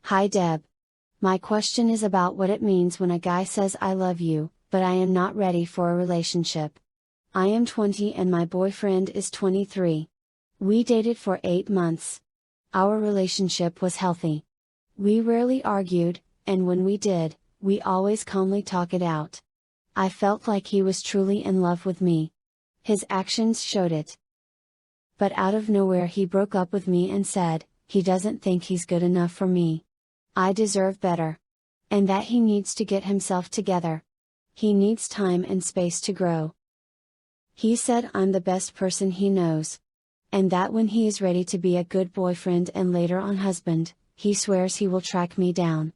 Hi Deb. My question is about what it means when a guy says I love you, but I am not ready for a relationship. I am 20 and my boyfriend is 23. We dated for 8 months. Our relationship was healthy. We rarely argued, and when we did, we always calmly talk it out. I felt like he was truly in love with me. His actions showed it. But out of nowhere he broke up with me and said, he doesn't think he's good enough for me. I deserve better. And that he needs to get himself together. He needs time and space to grow. He said I'm the best person he knows. And that when he is ready to be a good boyfriend and later on husband, he swears he will track me down.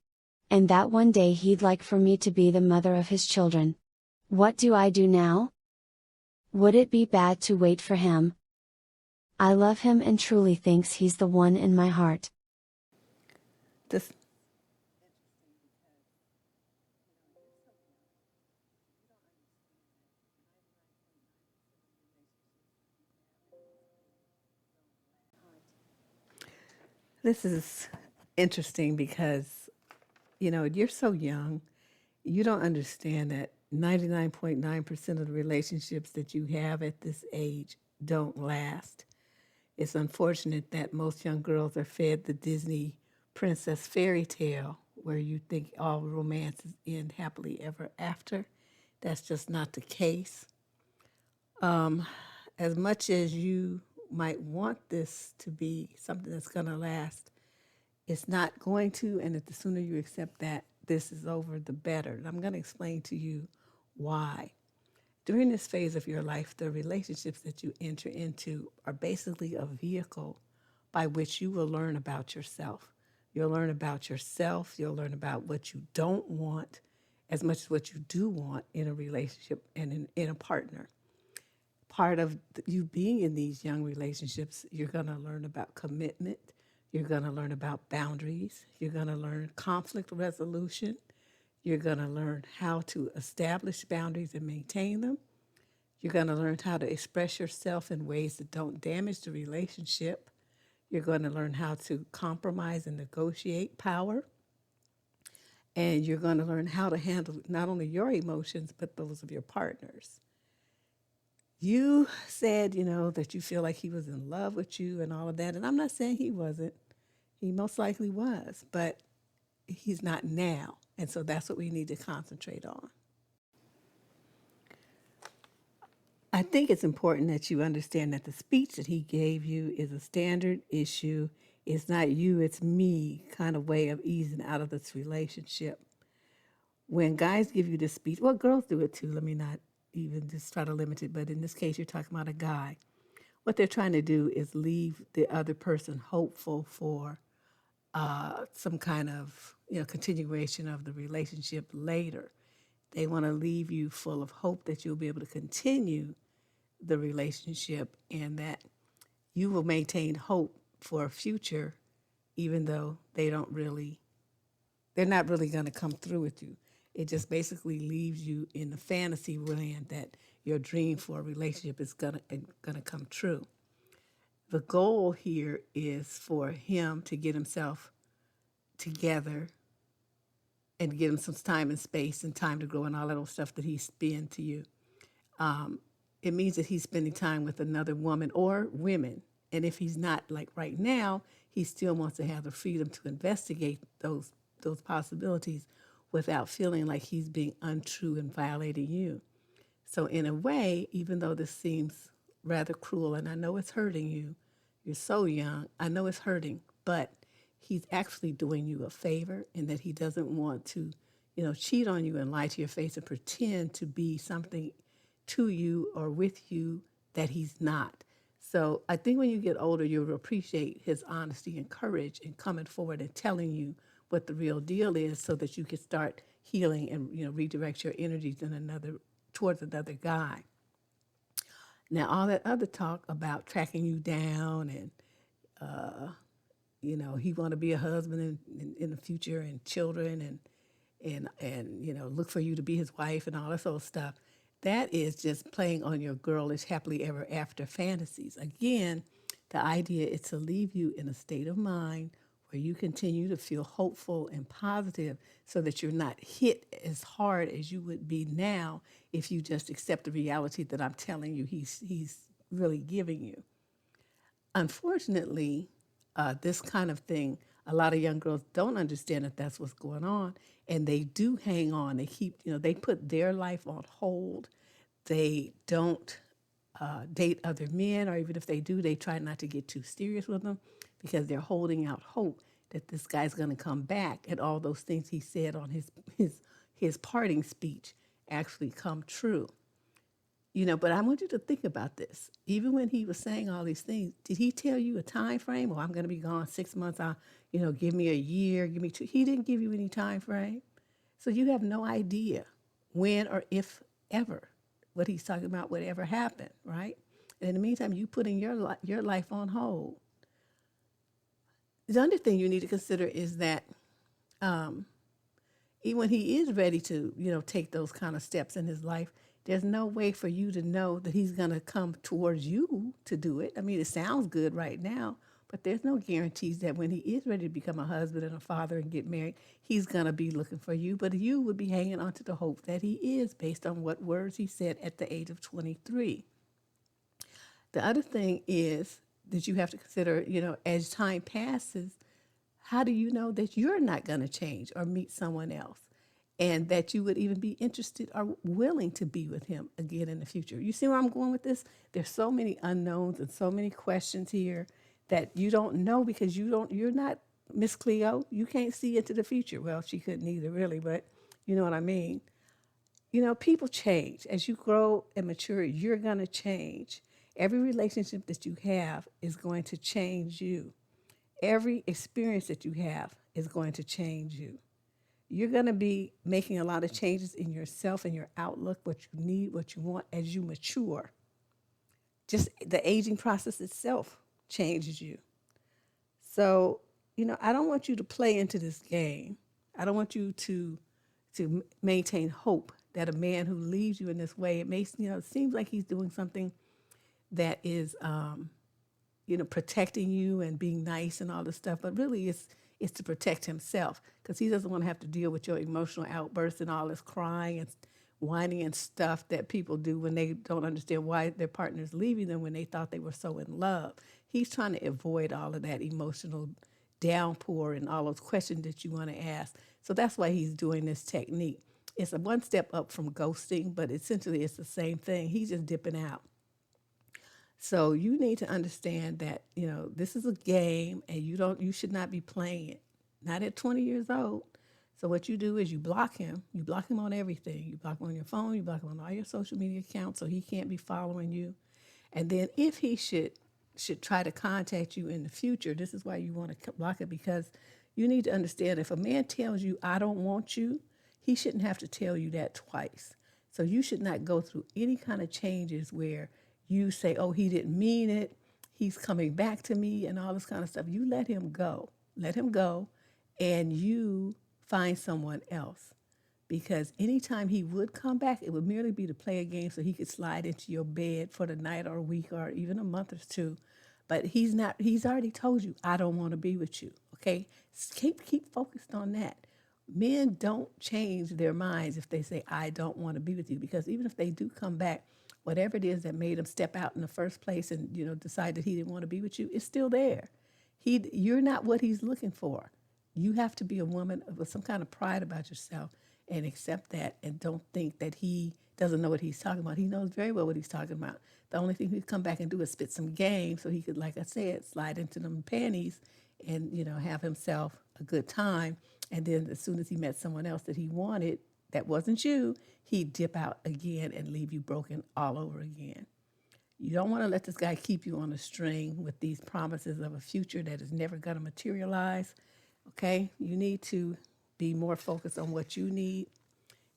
And that one day he'd like for me to be the mother of his children. What do I do now? Would it be bad to wait for him? I love him and truly thinks he's the one in my heart. This this is interesting because you're so young. You don't understand that 99.9% of the relationships that you have at this age don't last. It's unfortunate that most young girls are fed the Disney princess fairy tale where you think all romances end happily ever after. That's just not the case. As much as you might want this to be something that's going to last, it's not going to, and the sooner you accept that this is over, the better. And I'm going to explain to you why. During this phase of your life, the relationships that you enter into are basically a vehicle by which you will learn about yourself. You'll learn about yourself, you'll learn about what you don't want as much as what you do want in a relationship and in a partner. Part of you being in these young relationships, you're going to learn about commitment. You're going to learn about boundaries. You're going to learn conflict resolution. You're going to learn how to establish boundaries and maintain them. You're going to learn how to express yourself in ways that don't damage the relationship. You're going to learn how to compromise and negotiate power. And you're going to learn how to handle not only your emotions, but those of your partners. You said, that you feel like he was in love with you and all of that. And I'm not saying he wasn't. He most likely was, but he's not now. And so that's what we need to concentrate on. I think it's important that you understand that the speech that he gave you is a standard issue. It's not you, it's me kind of way of easing out of this relationship. When guys give you this speech, well, girls do it too. Let me not even just try to limit it. But in this case, you're talking about a guy. What they're trying to do is leave the other person hopeful for some kind of continuation of the relationship later. They want to leave you full of hope that you'll be able to continue the relationship and that you will maintain hope for a future, even though they're not really going to come through with you. It just basically leaves you in the fantasy land that your dream for a relationship is gonna come true. The goal here is for him to get himself together and give him some time and space and time to grow and all that old stuff that he's been to you. It means that he's spending time with another woman or women. And if he's not, like right now, he still wants to have the freedom to investigate those possibilities without feeling like he's being untrue and violating you. So in a way, even though this seems rather cruel, and I know it's hurting you, you're so young, I know it's hurting, but he's actually doing you a favor in that he doesn't want to, cheat on you and lie to your face and pretend to be something to you or with you that he's not. So I think when you get older, you'll appreciate his honesty and courage in coming forward and telling you what the real deal is so that you can start healing and, redirect your energies towards another guy. Now, all that other talk about tracking you down and, he want to be a husband in the future and children and look for you to be his wife and all that sort of stuff. That is just playing on your girlish happily ever after fantasies. Again, the idea is to leave you in a state of mind where you continue to feel hopeful and positive so that you're not hit as hard as you would be now if you just accept the reality that I'm telling you he's really giving you. Unfortunately, this kind of thing, a lot of young girls don't understand that that's what's going on, and they do hang on. They keep, they put their life on hold. They don't date other men, or even if they do, they try not to get too serious with them because they're holding out hope that this guy's going to come back and all those things he said on his parting speech actually come true. But I want you to think about this. Even when he was saying all these things, did he tell you a time frame? Oh, I'm going to be gone 6 months. Give me a year, give me 2. He didn't give you any time frame. So you have no idea when or if ever what he's talking about would ever happen, right? And in the meantime, you putting your life on hold. The other thing you need to consider is that even when he is ready to, take those kind of steps in his life, there's no way for you to know that he's going to come towards you to do it. I mean, it sounds good right now, but there's no guarantees that when he is ready to become a husband and a father and get married, he's going to be looking for you. But you would be hanging on to the hope that he is based on what words he said at the age of 23. The other thing is that you have to consider, as time passes, how do you know that you're not going to change or meet someone else? And that you would even be interested or willing to be with him again in the future. You see where I'm going with this? There's so many unknowns and so many questions here that you don't know because you're not Miss Cleo. You can't see into the future. Well, she couldn't either really, but you know what I mean? People change. As you grow and mature, you're going to change. Every relationship that you have is going to change you. Every experience that you have is going to change you. You're going to be making a lot of changes in yourself and your outlook, what you need, what you want as you mature. Just the aging process itself changes you. So, I don't want you to play into this game. I don't want you to maintain hope that a man who leaves you in this way, it seems like he's doing something that is, protecting you and being nice and all this stuff, but really it's to protect himself because he doesn't want to have to deal with your emotional outbursts and all this crying and whining and stuff that people do when they don't understand why their partner's leaving them when they thought they were so in love. He's trying to avoid all of that emotional downpour and all those questions that you want to ask. So that's why he's doing this technique. It's a one step up from ghosting, but essentially it's the same thing. He's just dipping out. So you need to understand that, this is a game and you should not be playing it. Not at 20 years old. So what you do is you block him. You block him on everything. You block him on your phone. You block him on all your social media accounts so he can't be following you. And then if he should try to contact you in the future, this is why you want to block it because you need to understand if a man tells you, I don't want you, he shouldn't have to tell you that twice. So you should not go through any kind of changes where you say, oh, he didn't mean it, he's coming back to me and all this kind of stuff. You let him go. Let him go and you find someone else. Because anytime he would come back, it would merely be to play a game so he could slide into your bed for the night or a week or even a month or two. But he's already told you, I don't want to be with you, okay? Keep focused on that. Men don't change their minds if they say, I don't want to be with you. Because even if they do come back, whatever it is that made him step out in the first place and, decide that he didn't want to be with you, it's still there. You're not what he's looking for. You have to be a woman with some kind of pride about yourself and accept that and don't think that he doesn't know what he's talking about. He knows very well what he's talking about. The only thing he'd come back and do is spit some game so he could, like I said, slide into them panties and, have himself a good time. And then as soon as he met someone else that he wanted, that wasn't you, he'd dip out again and leave you broken all over again. You don't want to let this guy keep you on a string with these promises of a future that is never going to materialize. Okay? You need to be more focused on what you need.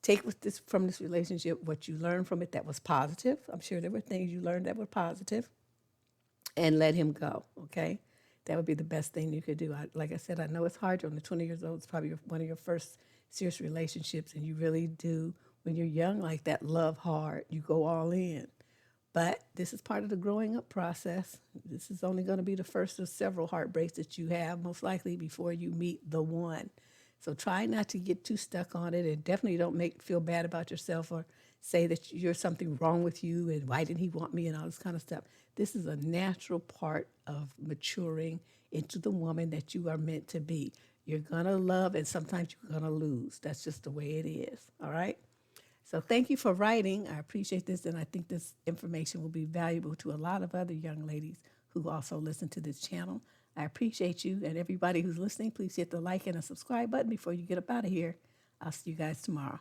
Take from this relationship what you learned from it that was positive. I'm sure there were things you learned that were positive. And let him go, okay? That would be the best thing you could do. Like I said, I know it's hard. You're only 20 years old. It's probably one of your first serious relationships, and you really do, when you're young like that, love hard. You go all in. But this is part of the growing up process. This is only going to be the first of several heartbreaks that you have, most likely before you meet the one. So try not to get too stuck on it, and definitely don't feel bad about yourself or say that you're something wrong with you and why didn't he want me and all this kind of stuff. This is a natural part of maturing into the woman that you are meant to be. You're going to love and sometimes you're going to lose. That's just the way it is. All right? So thank you for writing. I appreciate this, and I think this information will be valuable to a lot of other young ladies who also listen to this channel. I appreciate you, and everybody who's listening, please hit the like and a subscribe button before you get up out of here. I'll see you guys tomorrow.